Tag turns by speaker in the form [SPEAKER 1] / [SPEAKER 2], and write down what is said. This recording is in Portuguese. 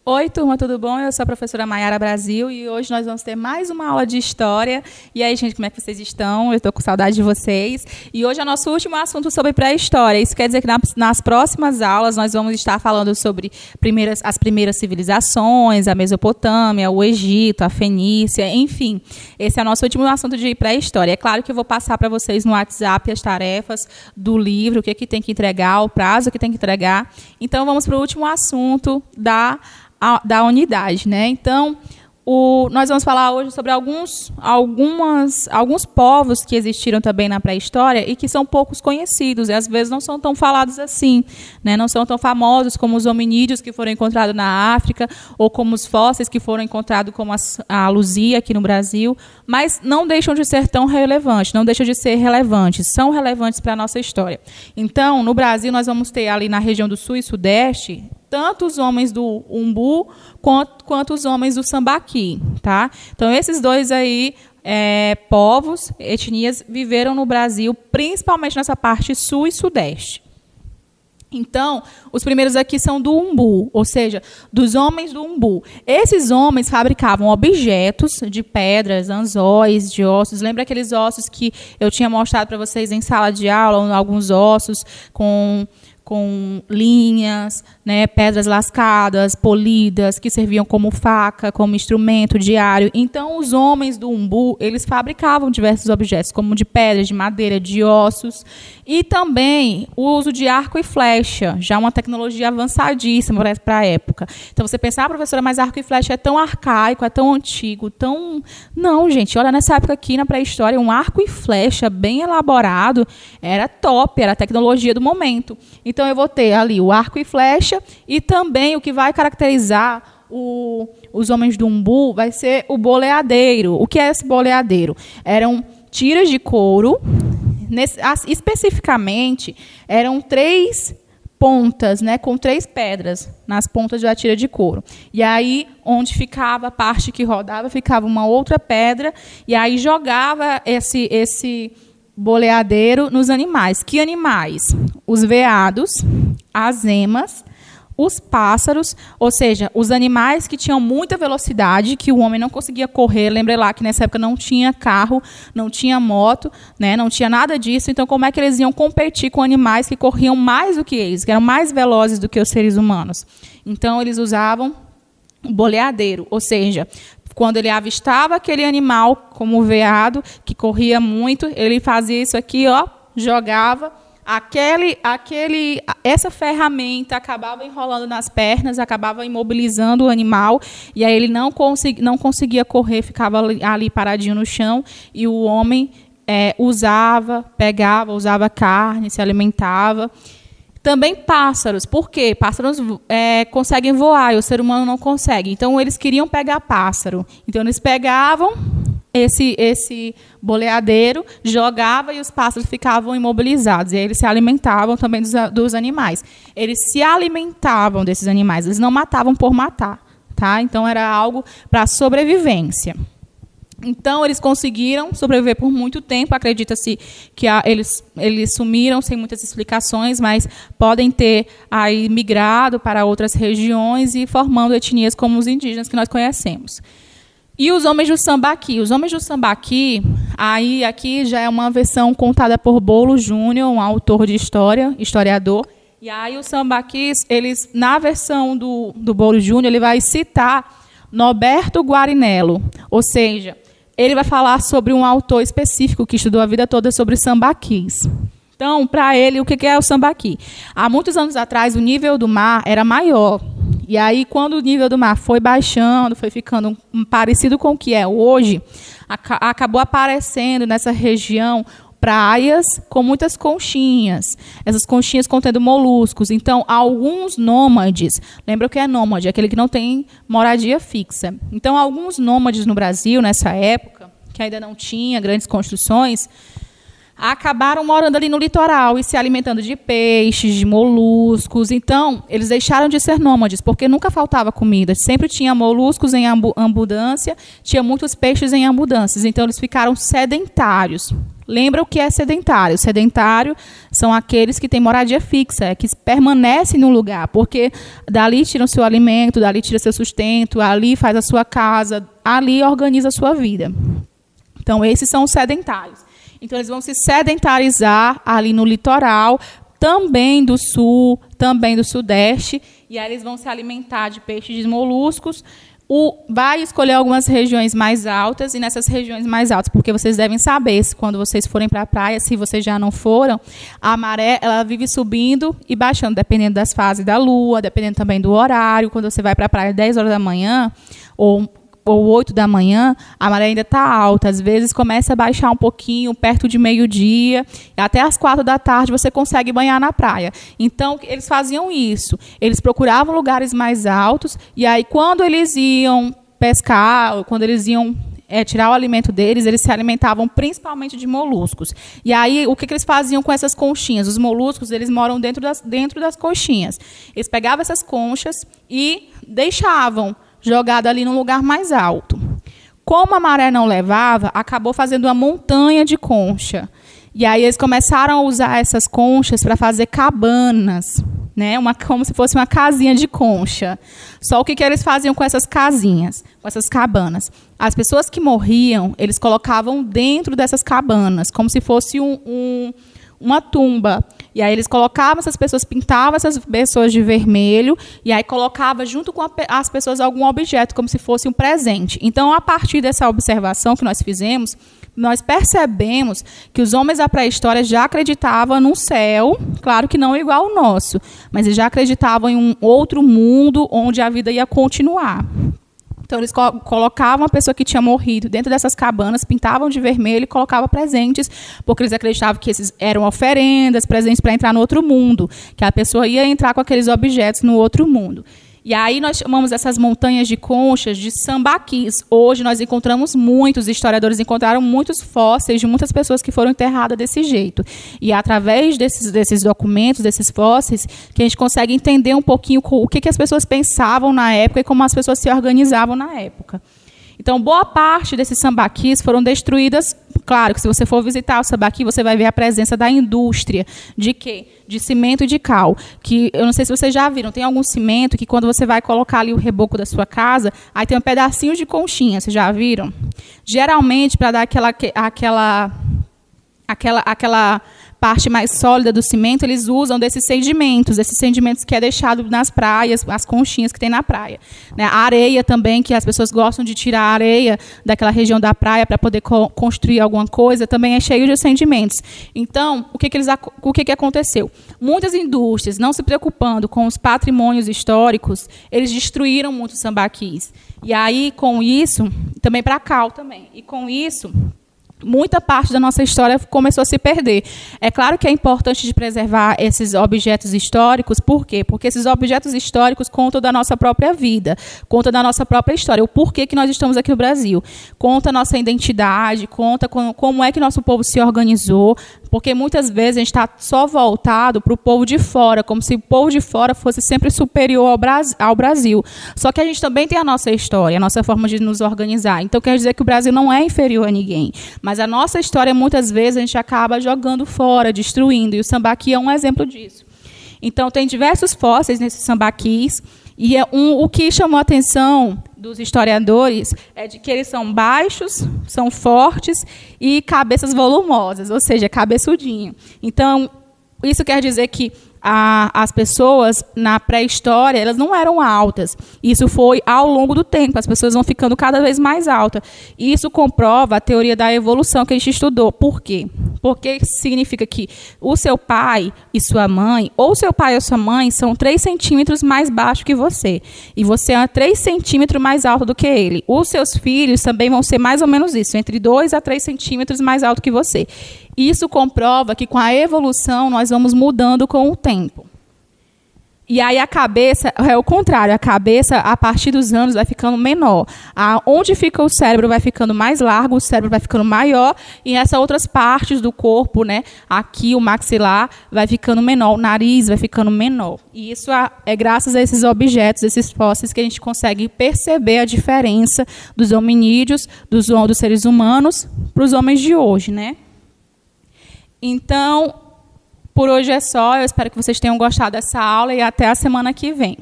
[SPEAKER 1] Oi, turma, tudo bom? Eu sou a professora Maiara Brasil e hoje nós vamos ter mais uma aula de História. E aí, gente, como é que vocês estão? Eu estou com saudade de vocês. E hoje é o nosso último assunto sobre pré-história. Isso quer dizer que nas próximas aulas nós vamos estar falando sobre as primeiras civilizações, a Mesopotâmia, o Egito, a Fenícia, enfim. Esse é o nosso último assunto de pré-história. É claro que eu vou passar para vocês no WhatsApp as tarefas do livro, o que tem que entregar, o prazo que tem que entregar. Então, vamos para o último assunto da unidade, né? Então, nós vamos falar hoje sobre alguns povos que existiram também na pré-história e que são poucos conhecidos, e às vezes não são tão falados assim, né? Não são tão famosos como os hominídeos que foram encontrados na África, ou como os fósseis que foram encontrados, como a Luzia aqui no Brasil, mas não deixam de ser tão relevantes, não deixam de ser relevantes, são relevantes para a nossa história. Então, no Brasil, nós vamos ter ali na região do Sul e Sudeste, tanto os homens do Umbu quanto os homens do Sambaqui, tá? Então, esses dois aí, povos, etnias, viveram no Brasil, principalmente nessa parte sul e sudeste. Então, os primeiros aqui são do Umbu, ou seja, dos homens do Umbu. Esses homens fabricavam objetos de pedras, anzóis, de ossos. Lembra aqueles ossos que eu tinha mostrado para vocês em sala de aula, alguns ossos com linhas, né, pedras lascadas, polidas, que serviam como faca, como instrumento diário. Então, os homens do Umbu, eles fabricavam diversos objetos, como de pedra, de madeira, de ossos, e também o uso de arco e flecha, já uma tecnologia avançadíssima para a época. Então, você pensa, professora, mas arco e flecha é tão arcaico, é tão antigo, tão... Não, gente, olha, nessa época aqui, na pré-história, um arco e flecha bem elaborado era top, era a tecnologia do momento. Então, eu vou ter ali o arco e flecha e também o que vai caracterizar os homens do Umbu vai ser o boleadeiro. O que é esse boleadeiro? Eram tiras de couro, especificamente, eram 3 pontas, né, com 3 pedras nas pontas da tira de couro. E aí, onde ficava a parte que rodava, ficava uma outra pedra, e aí jogava esse boleadeiro nos animais. Que animais? Os veados, as emas, os pássaros, ou seja, os animais que tinham muita velocidade, que o homem não conseguia correr. Lembre lá que nessa época não tinha carro, não tinha moto, né, não tinha nada disso. Então, como é que eles iam competir com animais que corriam mais do que eles, que eram mais velozes do que os seres humanos? Então, eles usavam o boleadeiro, ou seja, quando ele avistava aquele animal, como o veado, que corria muito, ele fazia isso aqui, ó, jogava essa ferramenta, acabava enrolando nas pernas, acabava imobilizando o animal, e aí ele não conseguia correr, ficava ali paradinho no chão, e o homem usava carne, se alimentava. Também pássaros. Por quê? Pássaros conseguem voar e o ser humano não consegue. Então, eles queriam pegar pássaro. Então, eles pegavam esse boleadeiro, jogavam e os pássaros ficavam imobilizados. E aí eles se alimentavam também dos animais. Eles se alimentavam desses animais. Eles não matavam por matar, tá? Então, era algo para sobrevivência. Então, eles conseguiram sobreviver por muito tempo. Acredita-se que eles sumiram sem muitas explicações, mas podem ter aí migrado para outras regiões e formando etnias como os indígenas que nós conhecemos. E os homens do Sambaqui? Os homens do Sambaqui, aí aqui já é uma versão contada por Bolo Júnior, um autor de história, historiador. E aí os Sambaquis, na versão do Bolo Júnior, ele vai citar Norberto Guarinello, ou seja, ele vai falar sobre um autor específico que estudou a vida toda sobre sambaquis. Então, para ele, o que é o sambaqui? Há muitos anos atrás, o nível do mar era maior. E aí, quando o nível do mar foi baixando, foi ficando parecido com o que é hoje, acabou aparecendo nessa região praias com muitas conchinhas. Essas conchinhas contendo moluscos. Então, alguns nômades, lembra o que é nômade? Aquele que não tem moradia fixa. Então, alguns nômades no Brasil, nessa época, que ainda não tinha grandes construções, acabaram morando ali no litoral e se alimentando de peixes, de moluscos. Então, eles deixaram de ser nômades, porque nunca faltava comida. Sempre tinha moluscos em abundância, tinha muitos peixes em abundância. Então, eles ficaram sedentários. Lembra o que é sedentário? Sedentário são aqueles que têm moradia fixa, que permanecem no lugar, porque dali tiram seu alimento, dali tira seu sustento, ali faz a sua casa, ali organiza a sua vida. Então, esses são os sedentários. Então, eles vão se sedentarizar ali no litoral, também do sul, também do sudeste, e aí eles vão se alimentar de peixes e de moluscos. Vai escolher algumas regiões mais altas, e nessas regiões mais altas, porque vocês devem saber, quando vocês forem para a praia, se vocês já não foram, a maré ela vive subindo e baixando, dependendo das fases da lua, dependendo também do horário. Quando você vai para a praia às 10 horas da manhã, ou 8 da manhã, a maré ainda está alta. Às vezes começa a baixar um pouquinho, perto de meio-dia, e até às 4 da tarde você consegue banhar na praia. Então, eles faziam isso. Eles procuravam lugares mais altos, e aí, quando eles iam pescar, ou quando eles iam tirar o alimento deles, eles se alimentavam principalmente de moluscos. E aí, o que eles faziam com essas conchinhas? Os moluscos, eles moram dentro das conchinhas. Eles pegavam essas conchas e deixavam jogado ali num lugar mais alto. Como a maré não levava, acabou fazendo uma montanha de concha. E aí eles começaram a usar essas conchas para fazer cabanas, né? Como se fosse uma casinha de concha. Só o que eles faziam com essas casinhas, com essas cabanas? As pessoas que morriam, eles colocavam dentro dessas cabanas, como se fosse uma tumba. E aí eles colocavam essas pessoas, pintavam essas pessoas de vermelho, e aí colocava junto com as pessoas algum objeto, como se fosse um presente. Então, a partir dessa observação que nós fizemos, nós percebemos que os homens da pré-história já acreditavam num céu, claro que não igual ao nosso, mas eles já acreditavam em um outro mundo onde a vida ia continuar. Então, eles colocavam a pessoa que tinha morrido dentro dessas cabanas, pintavam de vermelho e colocavam presentes, porque eles acreditavam que esses eram oferendas, presentes para entrar no outro mundo, que a pessoa ia entrar com aqueles objetos no outro mundo. E aí nós chamamos essas montanhas de conchas de sambaquis. Hoje nós encontramos muitos, historiadores encontraram muitos fósseis de muitas pessoas que foram enterradas desse jeito. E através desses documentos, desses fósseis, que a gente consegue entender um pouquinho o que as pessoas pensavam na época e como as pessoas se organizavam na época. Então, boa parte desses sambaquis foram destruídas. Claro que se você for visitar o sambaqui, você vai ver a presença da indústria. De quê? De cimento e de cal. Que, eu não sei se vocês já viram, tem algum cimento que quando você vai colocar ali o reboco da sua casa, aí tem um pedacinho de conchinha, vocês já viram? Geralmente, para dar aquela parte mais sólida do cimento, eles usam desses sedimentos que é deixado nas praias, as conchinhas que tem na praia. Né? A areia também, que as pessoas gostam de tirar a areia daquela região da praia para poder construir alguma coisa, também é cheio de sedimentos. Então, o que aconteceu? Muitas indústrias, não se preocupando com os patrimônios históricos, eles destruíram muitos sambaquis. E aí, com isso, também para cal também. E com isso, muita parte da nossa história começou a se perder. É claro que é importante de preservar esses objetos históricos. Por quê? Porque esses objetos históricos contam da nossa própria vida, contam da nossa própria história, o porquê que nós estamos aqui no Brasil. Conta a nossa identidade, conta como é que nosso povo se organizou, porque muitas vezes a gente está só voltado para o povo de fora, como se o povo de fora fosse sempre superior ao Brasil. Só que a gente também tem a nossa história, a nossa forma de nos organizar. Então, quer dizer que o Brasil não é inferior a ninguém. Mas a nossa história, muitas vezes, a gente acaba jogando fora, destruindo. E o sambaqui é um exemplo disso. Então, tem diversos fósseis nesses sambaquis. E o que chamou a atenção dos historiadores é de que eles são baixos, são fortes e cabeças volumosas, ou seja, cabeçudinho. Então, isso quer dizer que as pessoas, na pré-história, elas não eram altas. Isso foi ao longo do tempo, as pessoas vão ficando cada vez mais altas. E isso comprova a teoria da evolução que a gente estudou. Por quê? Porque significa que o seu pai e sua mãe, ou seu pai ou sua mãe, são 3 centímetros mais baixos que você. E você é 3 centímetros mais alto do que ele. Os seus filhos também vão ser mais ou menos isso, entre 2 a 3 centímetros mais alto que você. Isso comprova que, com a evolução, nós vamos mudando com o tempo. E aí a cabeça é o contrário, a cabeça, a partir dos anos, vai ficando menor. Onde fica o cérebro vai ficando mais largo, o cérebro vai ficando maior, e essas outras partes do corpo, né, aqui o maxilar, vai ficando menor, o nariz vai ficando menor. E isso é graças a esses objetos, esses fósseis, que a gente consegue perceber a diferença dos hominídeos, dos seres humanos, para os homens de hoje, né? Então, por hoje é só. Eu espero que vocês tenham gostado dessa aula e até a semana que vem.